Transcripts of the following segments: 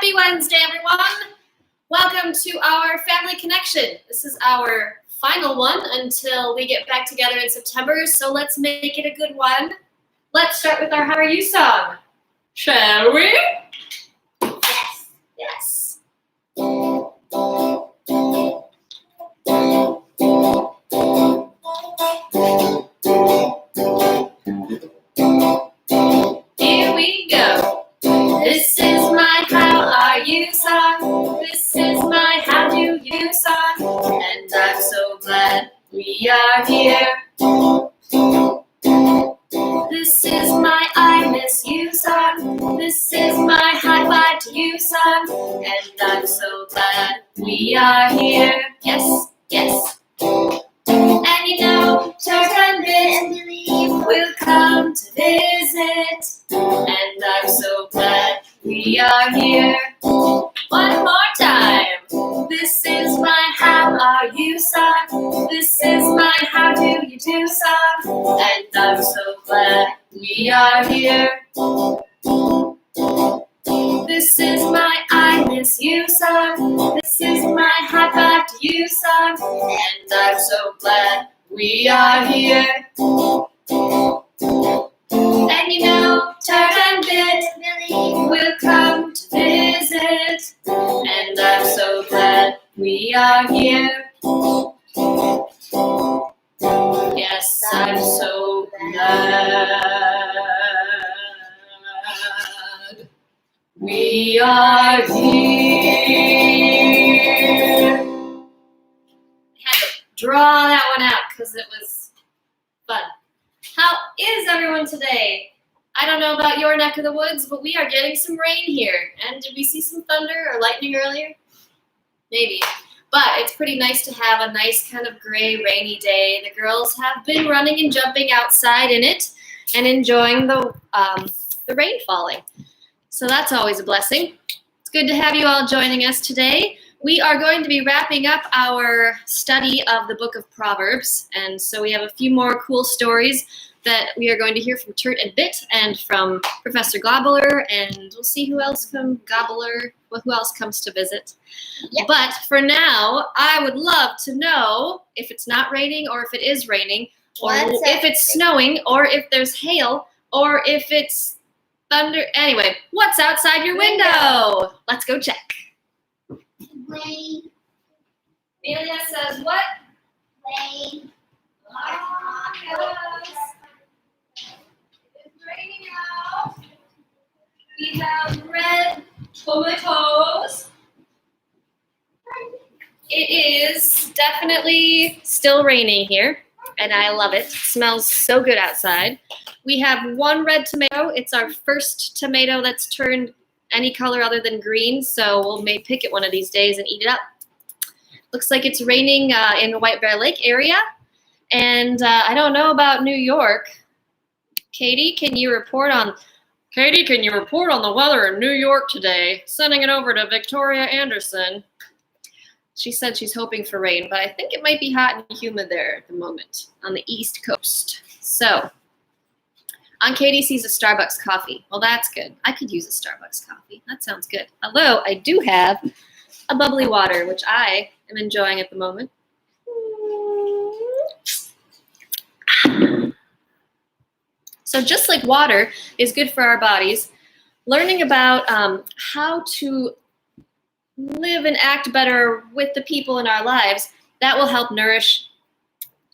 Happy Wednesday, everyone. Welcome to our Family Connection. This is our final one until we get back together in September, so let's make it a good one. Let's start with our How Are You song. Shall we? Yes. Yes. Here we go. This is my How Are You song. This is my How Do You song. And I'm so glad we are here. This is my I Miss You song. This is my High Five to You song. And I'm so glad we are here. Yes, yes. And you know, Turk and Billy will come to visit. And I'm so glad we are here. One more time. This is my How Are You song. This is my How Do You do song. And I'm so glad we are here. This is my I Miss You song. This is my High Five to You song. And I'm so glad we are here. And you know, Turk and Billy will come to visit. And I'm so glad we are here. Yes, I'm so glad we are here. I had to draw that one out because it was fun. How is everyone today? I don't know about your neck of the woods, but we are getting some rain here. And did we see some thunder or lightning earlier? Maybe. But it's pretty nice to have a nice kind of gray, rainy day. The girls have been running and jumping outside in it and enjoying the rain falling. So that's always a blessing. It's good to have you all joining us today. We are going to be wrapping up our study of the book of Proverbs. And so we have a few more cool stories that we are going to hear from Turt and Bit and from Professor Gobbler, and we'll see who else comes to visit. Yep. But for now, I would love to know if it's not raining or if it is raining, or if it's snowing, or if there's hail, or if it's thunder. Anyway, what's outside your window? Let's go check. Rain. Amelia says what? Rain. It's raining out. We have red tomatoes. It is definitely still raining here, and I love it. It smells so good outside. We have one red tomato. It's our first tomato that's turned any color other than green, so we'll maybe pick it one of these days and eat it up. Looks like it's raining in the White Bear Lake area, and I don't know about New York. Katie, can you report on the weather in New York today? Sending it over to Victoria Anderson. She said she's hoping for rain, but I think it might be hot and humid there at the moment on the East Coast. So, Aunt Katie sees a Starbucks coffee. Well, that's good. I could use a Starbucks coffee. That sounds good. Although I do have a bubbly water, which I am enjoying at the moment. So just like water is good for our bodies, learning about how to live and act better with the people in our lives, that will help nourish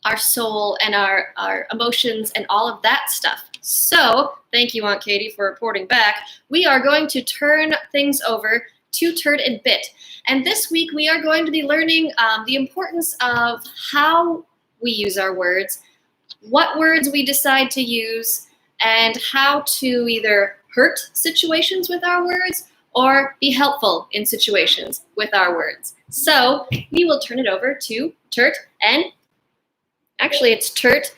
our soul and our emotions and all of that stuff. So thank you, Aunt Katie, for reporting back. We are going to turn things over to Turt and Bit. And this week we are going to be learning the importance of how we use our words, what words we decide to use, and how to either hurt situations with our words or be helpful in situations with our words. So we will turn it over to Turt and, actually it's Turt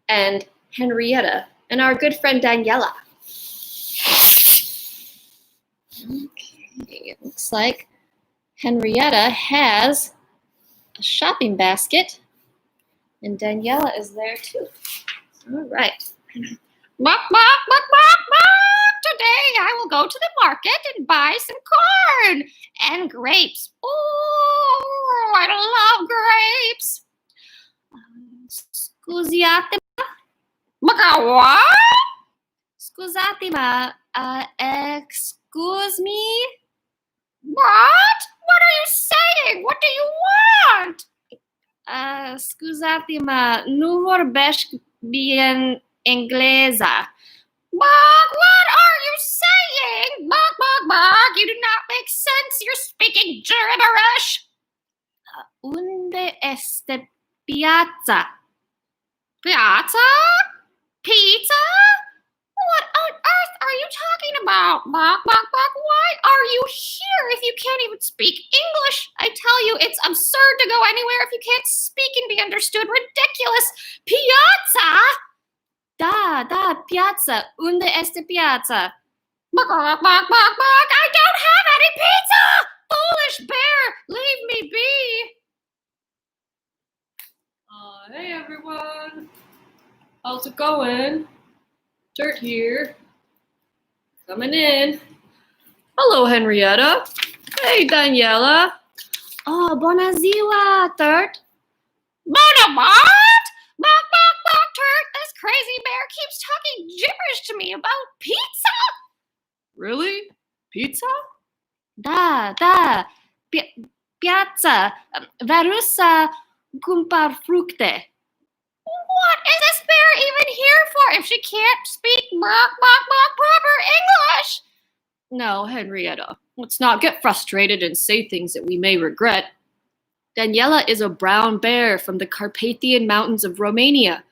and Henrietta and our good friend Daniela. Okay, it looks like Henrietta has a shopping basket and Daniela is there too. All right. Bark, bark, bark, bark, bark. Today I will go to the market and buy some corn and grapes. Oh, I love grapes. Scusate, what? Scusate, excuse me? What? What are you saying? What do you want? Scusate, nu vorbești bien engleza. Bug, what are you saying? Bug, you do not make sense. You're speaking gibberish. Unde este piazza? Piazza? Pizza? What on earth are you talking about? Bug, why are you here if you can't even speak English? I tell you, it's absurd to go anywhere if you can't speak and be understood. Ridiculous. Piazza? Da, piazza. Unde este piazza? Bug, I don't have any pizza! Foolish bear, leave me be. Hey everyone. How's it going? Turt here. Coming in. Hello, Henrietta. Hey, Daniela. Oh, buona ziua, Turt. Bona what? Bug, Turt. This crazy bear keeps talking gibberish to me about pizza. Really? Pizza? Da. Piazza. Varusa cumpar fructe. What is this bear even here for if she can't speak proper English? No, Henrietta, let's not get frustrated and say things that we may regret. Daniela is a brown bear from the Carpathian Mountains of Romania.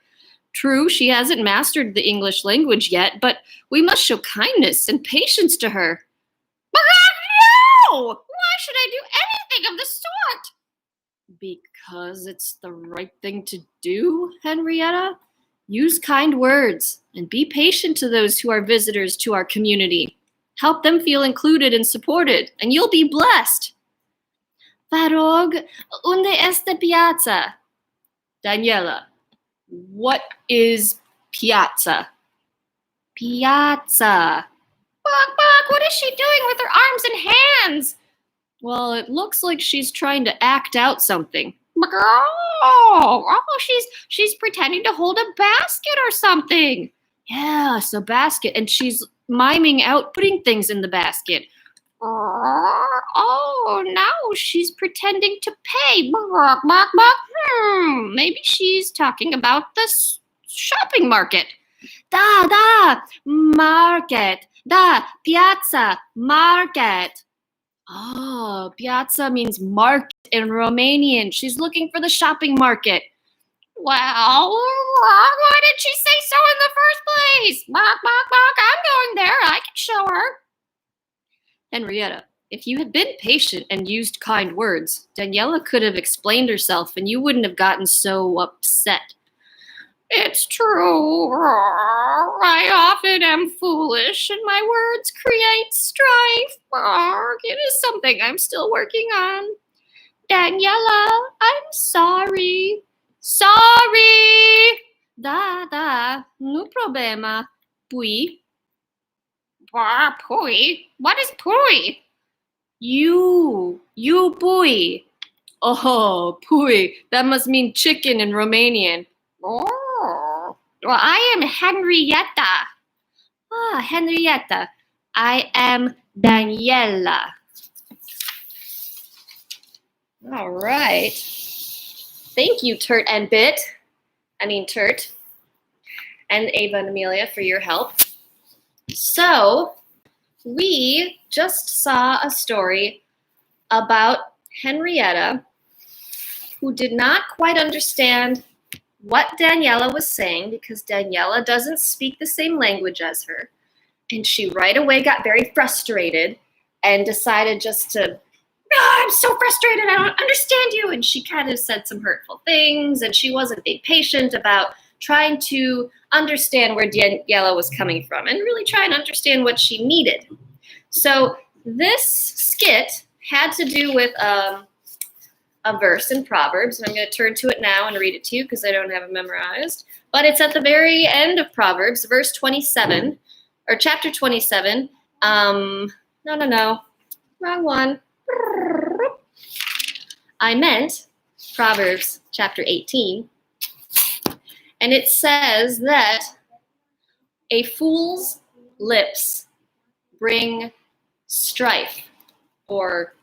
True, she hasn't mastered the English language yet, but we must show kindness and patience to her. No! Why should I do anything of the sort? Because it's the right thing to do, Henrietta. Use kind words and be patient to those who are visitors to our community. Help them feel included and supported, and you'll be blessed. Varog, unde este piazza? Daniela, what is piazza? Piazza. Bug, what is she doing with her arms and hands? Well, it looks like she's trying to act out something. She's pretending to hold a basket or something. Yes, a basket, and she's miming out putting things in the basket. Oh, now she's pretending to pay. Maybe she's talking about the shopping market. Da, market. Da, piazza, market. Oh, piazza means market in Romanian. She's looking for the shopping market. Well, why did she say so in the first place? I'm going there. I can show her. Henrietta, if you had been patient and used kind words, Daniela could have explained herself and you wouldn't have gotten so upset. It's true. I often am foolish and my words create strife. It is something I'm still working on. Daniela, I'm sorry. Sorry. Da, no problema. Pui. Pui? What is pui? You pui. Oh, pui. That must mean chicken in Romanian. Oh, well, I am Henrietta. Henrietta. I am Daniela. All right. Thank you, Turt and Turt and Ava and Amelia for your help. So, we just saw a story about Henrietta who did not quite understand what Daniela was saying because Daniela doesn't speak the same language as her. And she right away got very frustrated and decided just to, I'm so frustrated, I don't understand you. And she kind of said some hurtful things and she wasn't being patient about trying to understand where Daniela was coming from and really try and understand what she needed. So this skit had to do with a verse in Proverbs, and I'm going to turn to it now and read it to you because I don't have it memorized. But it's at the very end of Proverbs, verse 27, or chapter 27, No. Wrong one. I meant Proverbs chapter 18. And it says that a fool's lips bring strife or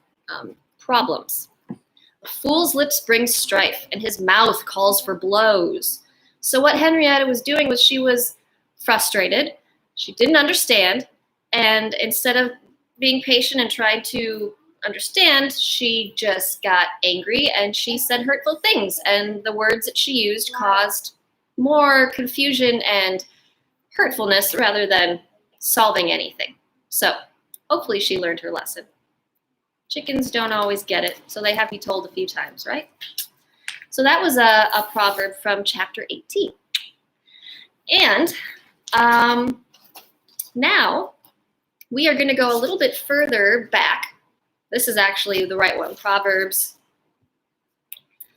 problems. A fool's lips bring strife, and his mouth calls for blows. So what Henrietta was doing was she was frustrated. She didn't understand. And instead of being patient and trying to understand, she just got angry and she said hurtful things. And the words that she used caused more confusion and hurtfulness rather than solving anything. So hopefully she learned her lesson. Chickens don't always get it, so they have to be told a few times, right? So that was a proverb from chapter 18. And now we are going to go a little bit further back. This is actually the right one, Proverbs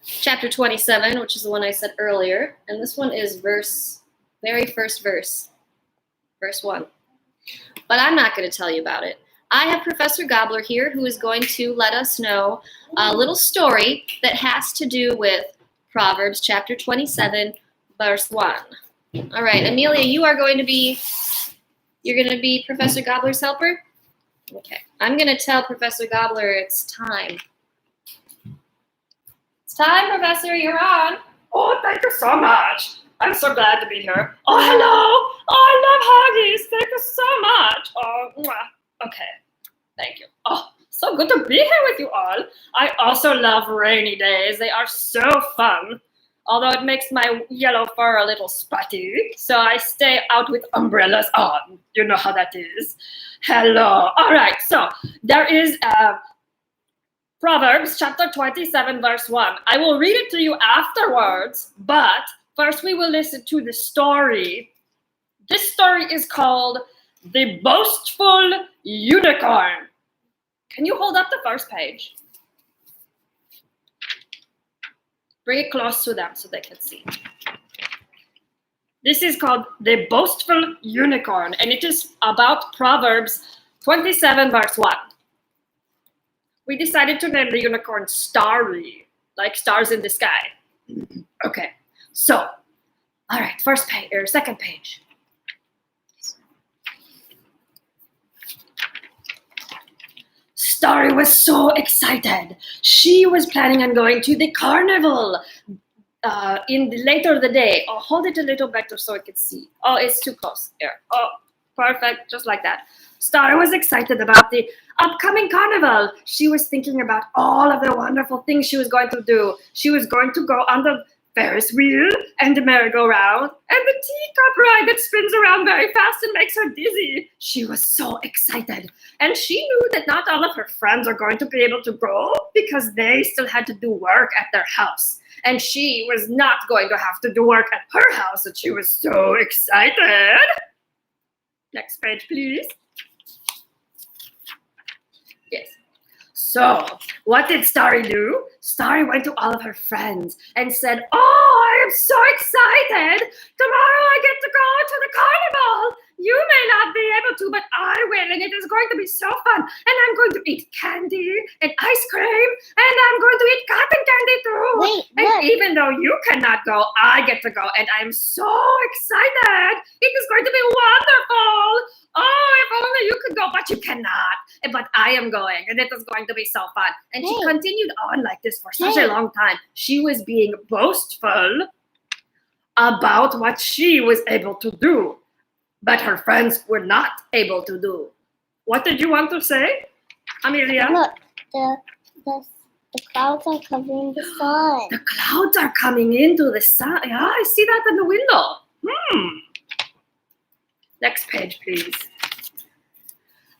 chapter 27, which is the one I said earlier. And this one is very first verse, verse 1. But I'm not going to tell you about it. I have Professor Gobbler here who is going to let us know a little story that has to do with Proverbs chapter 27, verse 1. All right, Amelia, you're going to be Professor Gobbler's helper? Okay, I'm going to tell Professor Gobbler it's time. It's time, Professor, you're on. Oh, thank you so much. I'm so glad to be here. Oh, hello. Oh, I love huggies. Thank you so much. Oh, mwah. Okay. Thank you. Oh, so good to be here with you all. I also love rainy days. They are so fun. Although it makes my yellow fur a little spotty, so I stay out with umbrellas on. You know how that is. Hello. All right, so there is Proverbs chapter 27, verse 1. I will read it to you afterwards, but first we will listen to the story. This story is called The Boastful Unicorn. Can you hold up the first page? Bring it close to them so they can see. This is called The Boastful Unicorn, and it is about Proverbs 27, verse 1. We decided to name the unicorn Starry, like stars in the sky. Okay, so, all right, first page, or second page. Starry was so excited. She was planning on going to the carnival later the day. Oh, hold it a little better so I can see. Oh, it's too close. Here. Oh, perfect, just like that. Starry was excited about the upcoming carnival. She was thinking about all of the wonderful things she was going to do. She was going to go on the Ferris wheel and the merry-go-round and the teacup ride that spins around very fast and makes her dizzy. She was so excited. And she knew that not all of her friends are going to be able to go because they still had to do work at their house. And she was not going to have to do work at her house, and she was so excited. Next page, please. Yes. So, what did Starry do? Starry went to all of her friends and said, "Oh, I am so excited! Tomorrow I get to go to the carnival! You may not be able to, but I will, and it is going to be so fun. And I'm going to eat candy and ice cream, and I'm going to eat cotton candy too. Wait, and what? even though you cannot go, I get to go, and I'm so excited! It is going to be wonderful! Oh, if only you could go, but you cannot. But I am going, and it is going to be so fun." And she Hey. continued on like this for such Hey. a long time. She was being boastful about what she was able to do, but her friends were not able to do. What did you want to say, Amelia? Look, the clouds are covering the sun. The clouds are coming into the sun. Yeah, I see that in the window. Next page, please.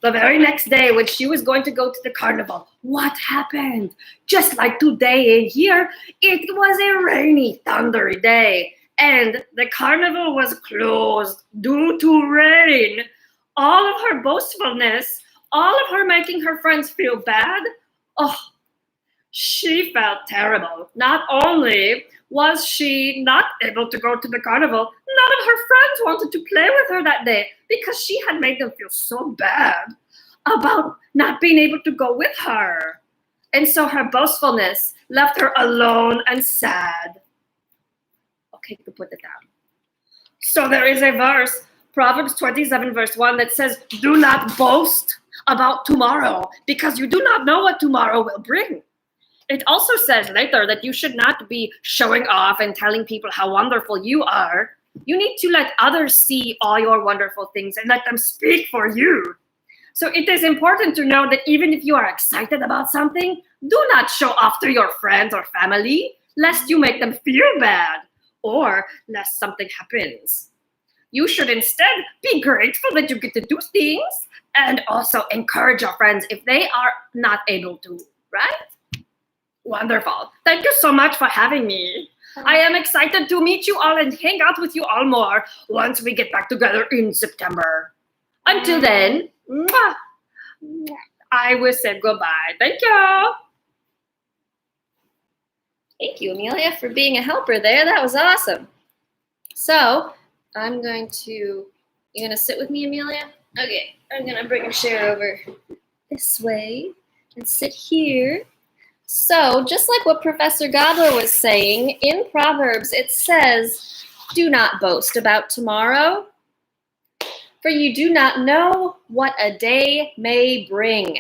The very next day, when she was going to go to the carnival, what happened? Just like today and here, it was a rainy, thundery day, and the carnival was closed due to rain. All of her boastfulness, all of her making her friends feel bad, oh, she felt terrible. Not only was she not able to go to the carnival, none of her friends wanted to play with her that day because she had made them feel so bad about not being able to go with her. And so her boastfulness left her alone and sad. Okay, you can put it down. So there is a verse, Proverbs 27, verse 1, that says, do not boast about tomorrow because you do not know what tomorrow will bring. It also says later that you should not be showing off and telling people how wonderful you are. You need to let others see all your wonderful things and let them speak for you. So it is important to know that even if you are excited about something, do not show off to your friends or family, lest you make them feel bad or lest something happens. You should instead be grateful that you get to do things and also encourage your friends if they are not able to, right? Wonderful. Thank you so much for having me. I am excited to meet you all and hang out with you all more once we get back together in September. Until then, mwah, I will say goodbye. Thank you. Thank you, Amelia, for being a helper there. That was awesome. So I'm going to, you gonna sit with me, Amelia? Okay, I'm gonna bring a chair over this way and sit here. So just like what Professor Gabler was saying, in Proverbs it says, do not boast about tomorrow, for you do not know what a day may bring.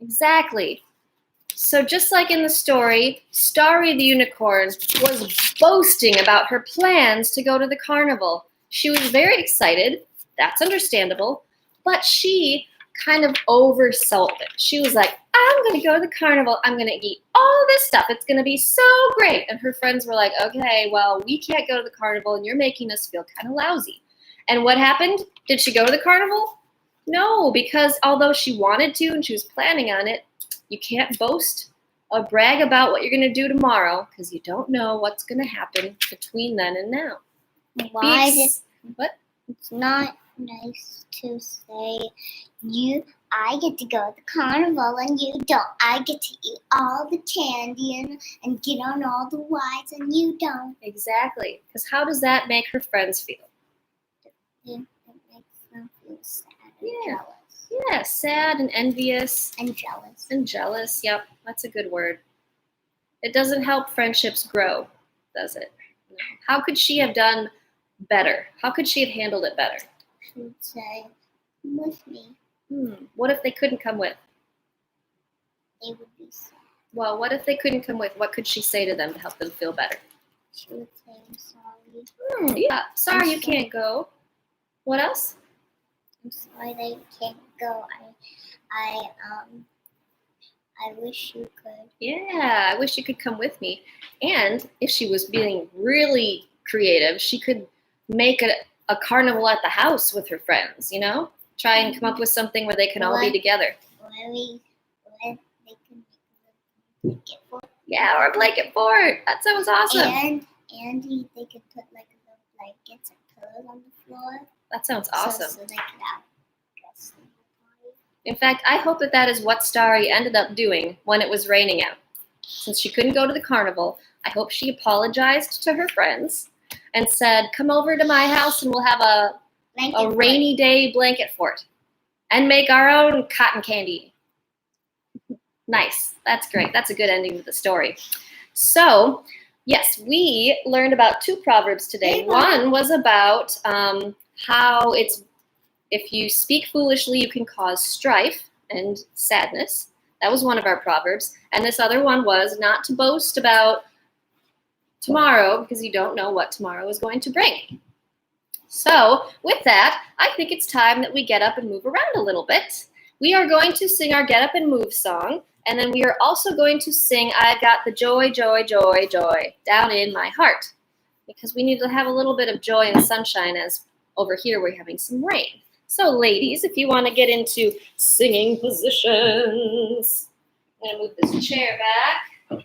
Exactly. So just like in the story, Starry the unicorn was boasting about her plans to go to the carnival. She was very excited. That's understandable. But she kind of oversold it. She was like, I'm going to go to the carnival. I'm going to eat all this stuff. It's going to be so great. And her friends were like, okay, well, we can't go to the carnival and you're making us feel kind of lousy. And what happened? Did she go to the carnival? No, because although she wanted to and she was planning on it, you can't boast or brag about what you're going to do tomorrow because you don't know what's going to happen between then and now. What? It's not nice to say I get to go to the carnival and you don't. I get to eat all the candy and get on all the rides and you don't. Exactly. Because how does that make her friends feel? It makes them feel sad and Yeah. jealous. Yeah, sad and envious. And jealous. And jealous. Yep, that's a good word. It doesn't help friendships grow, does it? No. How could she have done better? How could she have handled it better? She would say, come with me. What if they couldn't come with? They would be sad. Well, what if they couldn't come with? What could she say to them to help them feel better? She would say, I'm sorry. Yeah, sorry you can't go. What else? I'm sorry that you can't go. I wish you could. Yeah, I wish you could come with me. And if she was being really creative, she could make a carnival at the house with her friends, you know? Try and come up with something where they can all be together. Or they can make a blanket fort. Yeah, or a blanket fort. That sounds awesome. And they could put like little blankets and pillows on the floor. That sounds awesome. So they could have guests in the party. In fact, I hope that is what Starry ended up doing when it was raining out. Since she couldn't go to the carnival, I hope she apologized to her friends and said, come over to my house and we'll have a rainy day blanket fort and make our own cotton candy. Nice. That's great. That's a good ending to the story. So, yes, we learned about 2 proverbs today. One was about how if you speak foolishly, you can cause strife and sadness. That was one of our proverbs. And this other one was not to boast about tomorrow because you don't know what tomorrow is going to bring. So with that, I think it's time that we get up and move around a little bit. We are going to sing our Get Up and Move song, and then we are also going to sing I've Got the Joy, Joy, Joy, Joy down in my heart, because we need to have a little bit of joy and sunshine as over here we're having some rain. So ladies, if you want to get into singing positions, I'm going to move this chair back,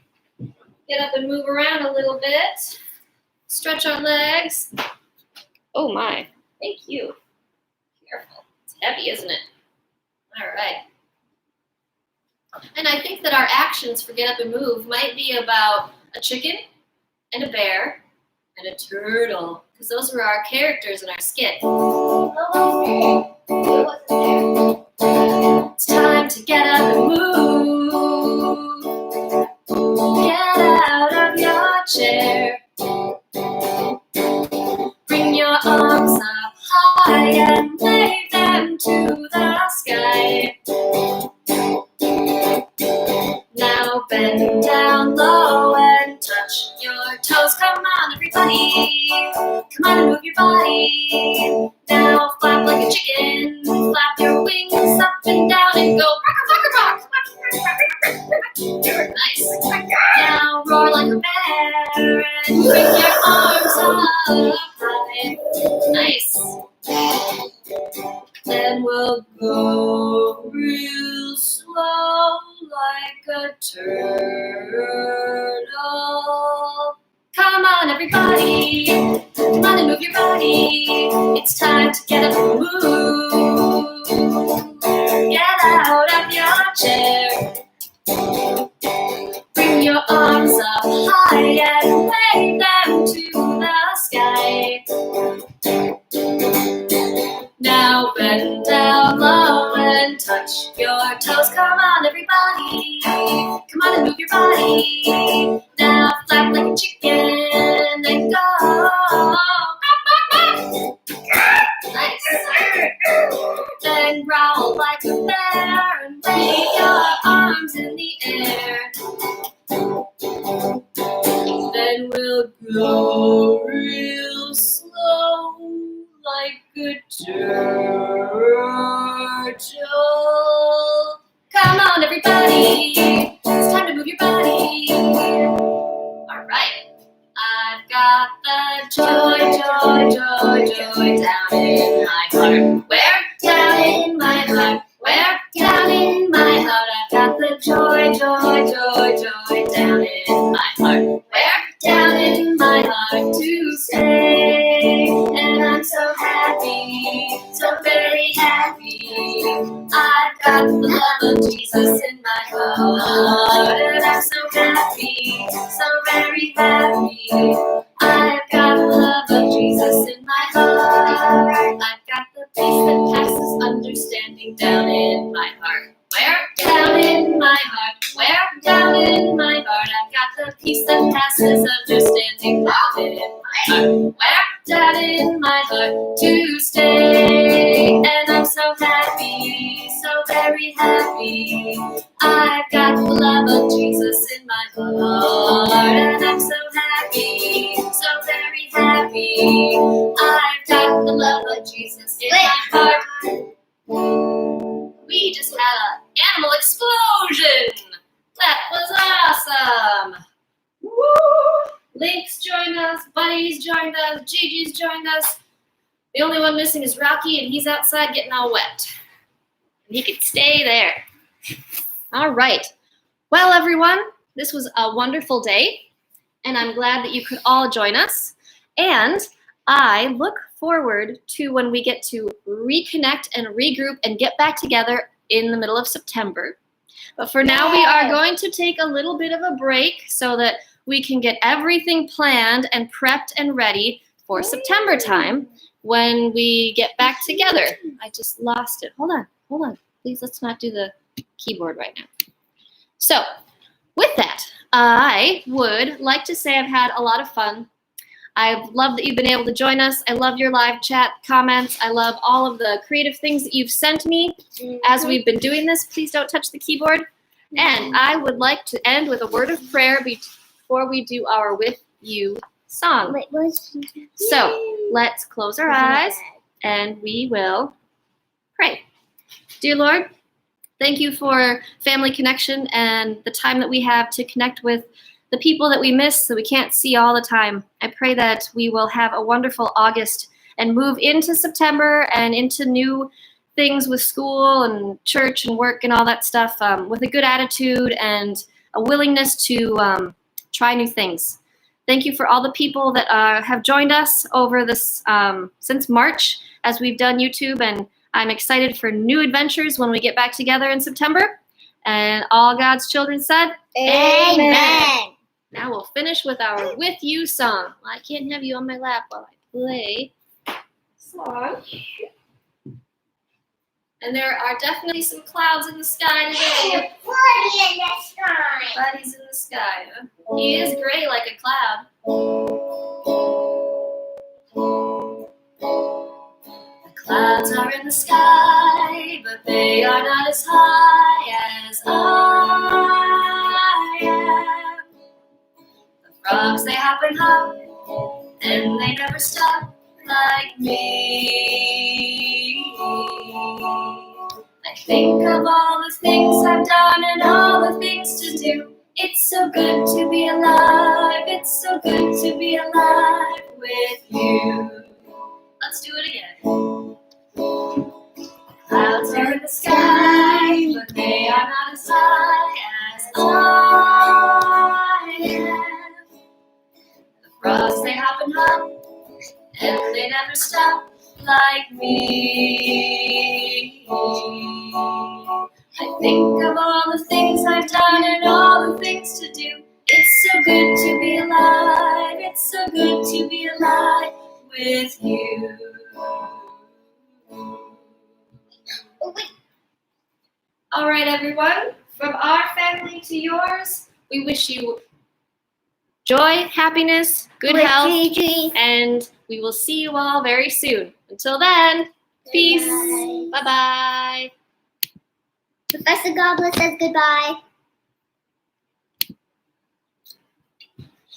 get up and move around a little bit, stretch our legs. Oh my, thank you. Careful. It's heavy, isn't it? All right. And I think that our actions for Get Up and Move might be about a chicken and a bear and a turtle, because those were our characters in our skit. It's time to get up and move. Get out of your chair. Bring your arms up high and wave them to the sky. Now bend down low and touch your toes. Come on, everybody. Come on and move your body. Now flap like a chicken. Flap your wings up and down and go rock, rock, rock. Nice. Now roar like a bear and bring your arms up high. Nice. Then we'll go real slow like a turtle. Come on, everybody. Come on and move your body. It's time to get up and move. Get out of your chair. Bring your arms up high and wave them to the sky. Now bend down low and touch your toes. Come on, everybody. Come on and move your body. Now flap like a chicken and go. Nice. Then growl like a bear and wave your arms in the air. Then we'll go real slow like a turtle. Come on, everybody. It's time to move your body. All right. I've got the joy, joy, joy, joy down in my heart. Where? Down in my heart. Where? Down in my heart. I've got the joy, joy, joy, joy down in my heart. Where? Down in my heart to stay. And I'm so happy, so very happy. I've got the love of Jesus in my heart. And I'm so happy, so very happy. I've got the love of Jesus in my heart. I've got the peace that passes understanding down in my heart. Where? Down in my heart. Where? Down in my heart. I've got the peace that passes understanding down in my heart. Where? Down in my heart to stay. And I'm so happy, so very happy. I've got the love of Jesus in my heart. And I'm so happy, so very happy. I've got the love of Jesus in my heart. We just had an animal explosion. That was awesome. Woo! Link's joined us, Buddy's joined us, Gigi's joined us. The only one missing is Rocky, and he's outside getting all wet. And he could stay there. All right. Well, everyone, this was a wonderful day, and I'm glad that you could all join us. And I look forward to when we get to reconnect and regroup and get back together in the middle of September. But for now, we are going to take a little bit of a break so that we can get everything planned and prepped and ready for September time when we get back together. I just lost it. Hold on. Please, let's not do the keyboard right now. So, with that, I would like to say I've had a lot of fun. I love that you've been able to join us. I love your live chat comments. I love all of the creative things that you've sent me as we've been doing this. Please don't touch the keyboard. And I would like to end with a word of prayer before we do our With You song. So let's close our eyes and we will pray. Dear Lord, thank you for family connection and the time that we have to connect with the people that we miss that we can't see all the time. I pray that we will have a wonderful August and move into September and into new things with school and church and work and all that stuff with a good attitude and a willingness to try new things. Thank you for all the people that have joined us over this since March as we've done YouTube, and I'm excited for new adventures when we get back together in September. And all God's children said, Amen. Now we'll finish with our With You song. Well, I can't have you on my lap while I play song. And there are definitely some clouds in the sky today. Buddy in the sky. Buddy's in the sky. Huh? He is gray like a cloud. The clouds are in the sky, but they are not as high as I am. The frogs, they hop and hop, and they never stop like me. I think of all the things I've done and all the things to do. It's so good to be alive. It's so good to be alive with you. Let's do it again. Clouds are in the sky, but they are not as high as I am. The frogs, they hop and hop, and they never stop like me. I think of all the things I've done and all the things to do. It's so good to be alive. It's so good to be alive with you. All right, everyone. From our family to yours, we wish you joy, happiness, good health, and we will see you all very soon. Until then, peace. Bye-bye. Professor Gobbler says goodbye.